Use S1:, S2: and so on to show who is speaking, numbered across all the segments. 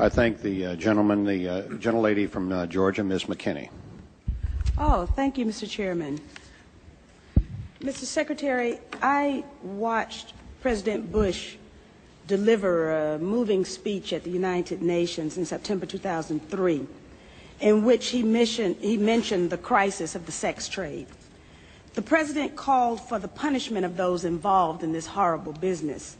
S1: I thank the gentleman, the gentlelady from Georgia, Ms. McKinney.
S2: Oh, thank you, Mr. Chairman. Mr. Secretary, I watched President Bush deliver a moving speech at the United Nations in September 2003, in which he mentioned the crisis of the sex trade. The President called for the punishment of those involved in this horrible business.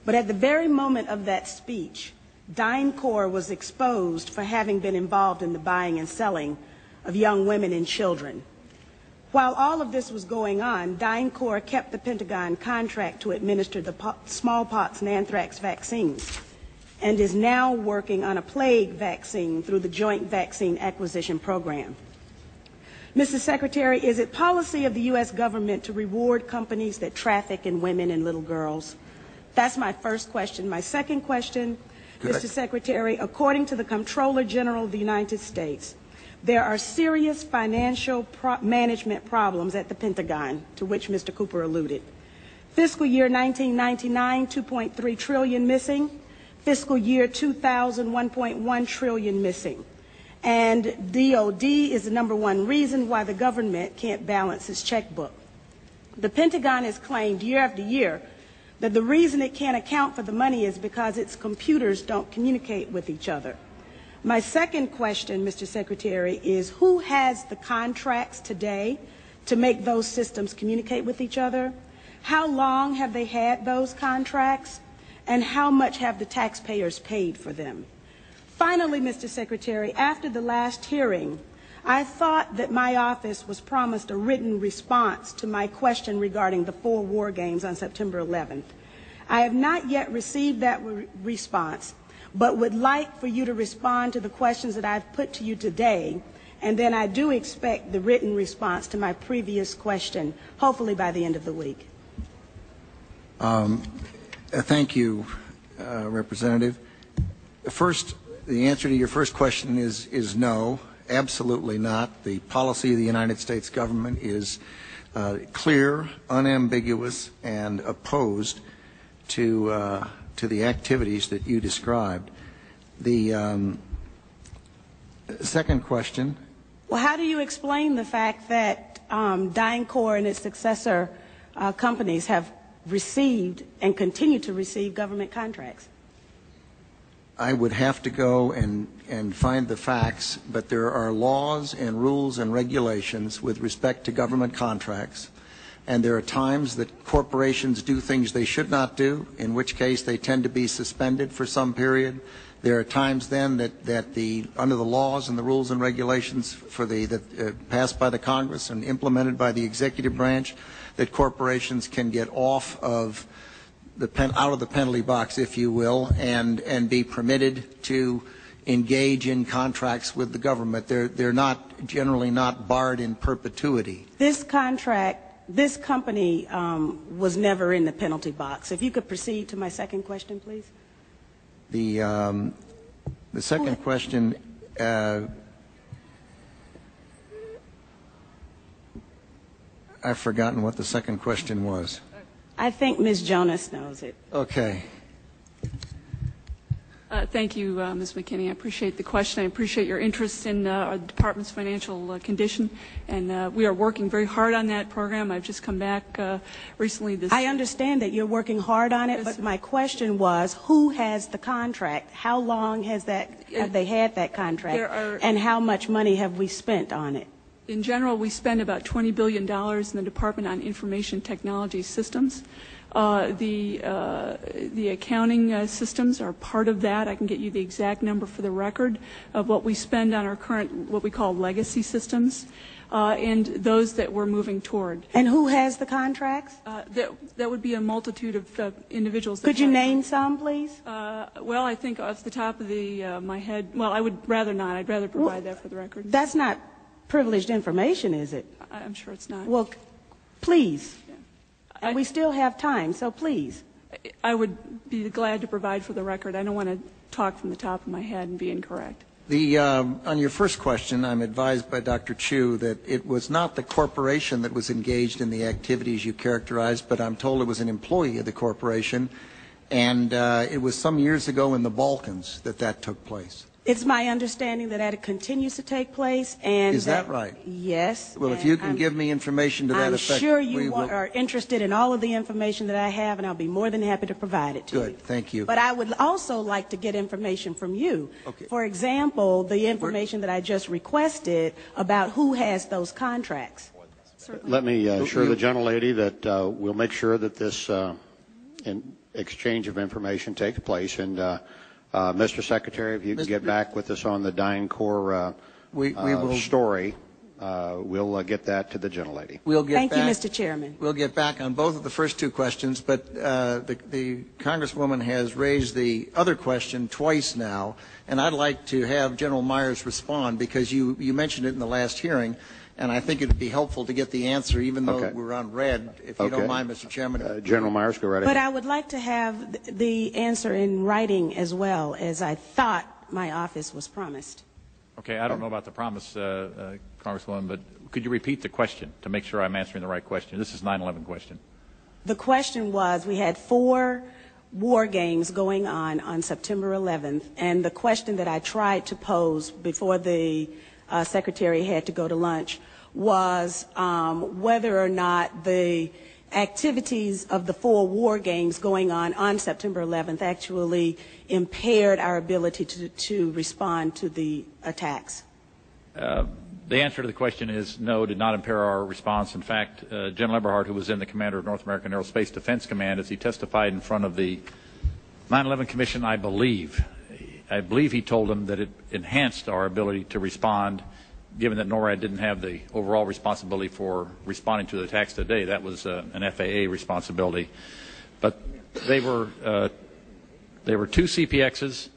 S2: But at the very moment of that speech, DynCorp was exposed for having been involved in the buying and selling of young women and children. While all of this was going on, DynCorp kept the Pentagon contract to administer the smallpox and anthrax vaccines and is now working on a plague vaccine through the Joint Vaccine Acquisition Program. Mr. Secretary, is it policy of the U.S. government to reward companies that traffic in women and little girls? That's my first question. My second question, Mr. Secretary, according to the Comptroller General of the United States, there are serious financial management problems at the Pentagon, to which Mr. Cooper alluded. Fiscal year 1999, $2.3 trillion missing. Fiscal year 2000, $1.1 trillion missing. And DOD is the #1 reason why the government can't balance its checkbook. The Pentagon has claimed year after year that the reason it can't account for the money is because its computers don't communicate with each other. My second question, Mr. Secretary, is who has the contracts today to make those systems communicate with each other? How long have they had those contracts? And how much have the taxpayers paid for them? Finally, Mr. Secretary, after the last hearing, I thought that my office was promised a written response to my question regarding the 4 war games on September 11th. I have not yet received that response, but would like for you to respond to the questions that I've put to you today, and then I do expect the written response to my previous question, hopefully by the end of the week.
S3: Thank you, Representative. First, the answer to your first question is no, absolutely not. The policy of the United States government is clear, unambiguous, and opposed to the activities that you described. The second question.
S2: Well, how do you explain the fact that DynCorp and its successor companies have received and continue to receive government contracts?
S3: I would have to go and find the facts, but there are laws and rules and regulations with respect to government contracts, and there are times that corporations do things they should not do, in which case they tend to be suspended for some period. There are times then that under the laws and the rules and regulations passed by the Congress and implemented by the executive branch, that corporations can get off of out of the penalty box, if you will, and be permitted to engage in contracts with the government. They're not generally not barred in perpetuity.
S2: This company was never in the penalty box. If you could proceed to my second question, please.
S3: The second question. I've forgotten what the second question was.
S2: I think Ms. Jonas knows it.
S3: Okay.
S4: Thank you, Ms. McKinney. I appreciate the question. I appreciate your interest in our department's financial condition, and we are working very hard on that program. I've just come back recently.
S2: I understand that you're working hard on it, but my question was, who has the contract? How long have they had that contract, and how much money have we spent on it?
S4: In general, we spend about $20 billion in the Department on Information Technology Systems. The accounting systems are part of that. I can get you the exact number for the record of what we spend on our current, what we call legacy systems, and those that we're moving toward.
S2: And who has the contracts?
S4: That would be a multitude of individuals.
S2: Could you name some, please?
S4: Well, I think off the top of my head, well, I would rather not. I'd rather provide that for the record.
S2: That's not privileged information, is it?
S4: I'm sure it's not.
S2: Well, please. Yeah. And we still have time, so please.
S4: I would be glad to provide for the record. I don't want to talk from the top of my head and be incorrect.
S3: On your first question, I'm advised by Dr. Chu that it was not the corporation that was engaged in the activities you characterized, but I'm told it was an employee of the corporation. And it was some years ago in the Balkans that took place.
S2: It's my understanding that it continues to take place, and
S3: Is that right?
S2: Yes.
S3: Well, if you can give me information to that
S2: I'm
S3: effect,
S2: sure you are interested in all of the information that I have, and I'll be more than happy to provide it to you.
S3: Good, thank you.
S2: But I would also like to get information from you.
S3: Okay.
S2: For example, the information that I just requested about who has those contracts.
S1: Let me assure the gentlelady that we'll make sure that this exchange of information takes place. And Mr. Secretary, if you can get back with us on the DynCorp story, we'll get that to the gentlelady.
S2: Thank you, Mr. Chairman.
S3: We'll get back on both of the first two questions, but the Congresswoman has raised the other question twice now, and I'd like to have General Myers respond because you mentioned it in the last hearing, and I think it would be helpful to get the answer, even though we're on red, if you don't mind, Mr. Chairman.
S1: General Myers, go right ahead.
S2: But I would like to have the answer in writing as well, as I thought my office was promised.
S5: Okay, I don't know about the promise, Congresswoman, but could you repeat the question to make sure I'm answering the right question? This is 9/11 question.
S2: The question was, we had 4 war games going on September 11th, and the question that I tried to pose before the Secretary had to go to lunch was whether or not the activities of the 4 war games going on September 11th actually impaired our ability to respond to the attacks.
S5: The answer to the question is no, did not impair our response. In fact, General Eberhart, who was then the commander of North American Aerospace Defense Command, as he testified in front of the 9/11 Commission, I believe he told them that it enhanced our ability to respond, given that NORAD didn't have the overall responsibility for responding to the attacks today. That was an FAA responsibility. But they were 2 CPXs.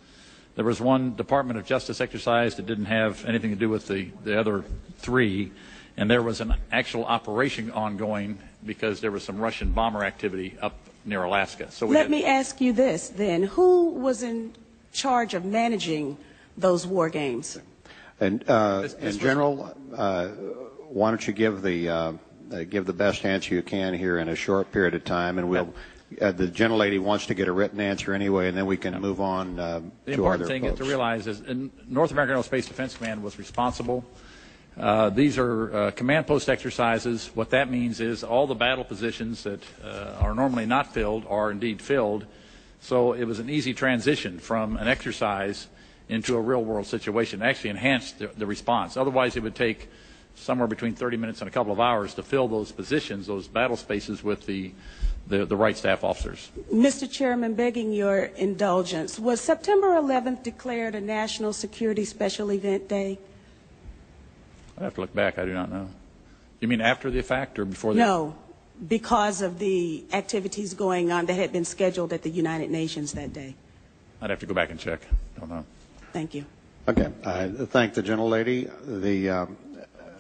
S5: There was 1 Department of Justice exercise that didn't have anything to do with the other 3. And there was an actual operation ongoing because there was some Russian bomber activity up near Alaska. So let
S2: me ask you this then. Who was in charge of managing those war games?
S1: And General, why don't you give the best answer you can here in a short period of time, and we'll. The gentlelady wants to get a written answer anyway, and then we can move on to other folks.
S5: The important thing is to realize is North American Aerospace Defense Command was responsible. These are command post exercises. What that means is all the battle positions that are normally not filled are indeed filled. So it was an easy transition from an exercise into a real-world situation. It actually enhanced the response. Otherwise, it would take somewhere between 30 minutes and a couple of hours to fill those positions, those battle spaces, with the right staff officers.
S2: Mr. Chairman, begging your indulgence, was September 11th declared a National Security Special Event Day?
S5: I'd have to look back. I do not know. You mean after the fact or before the fact?
S2: No, because of the activities going on that had been scheduled at the United Nations that day.
S5: I'd have to go back and check. Don't know.
S2: Thank you.
S1: Okay. I thank the gentlelady.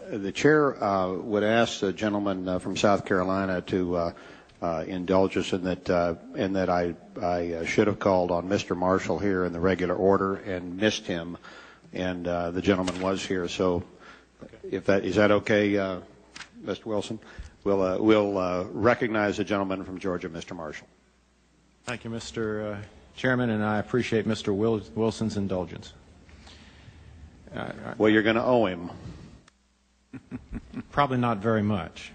S1: The chair would ask the gentleman from South Carolina to indulge us in that I should have called on Mr. Marshall here in the regular order and missed him, and the gentleman was here. So, if that is that okay, Mr. Wilson? We'll recognize the gentleman from Georgia, Mr. Marshall.
S6: Thank you, Mr. Chairman, and I appreciate Mr. Wilson's indulgence.
S1: Well, you're going to owe him.
S6: Probably not very much.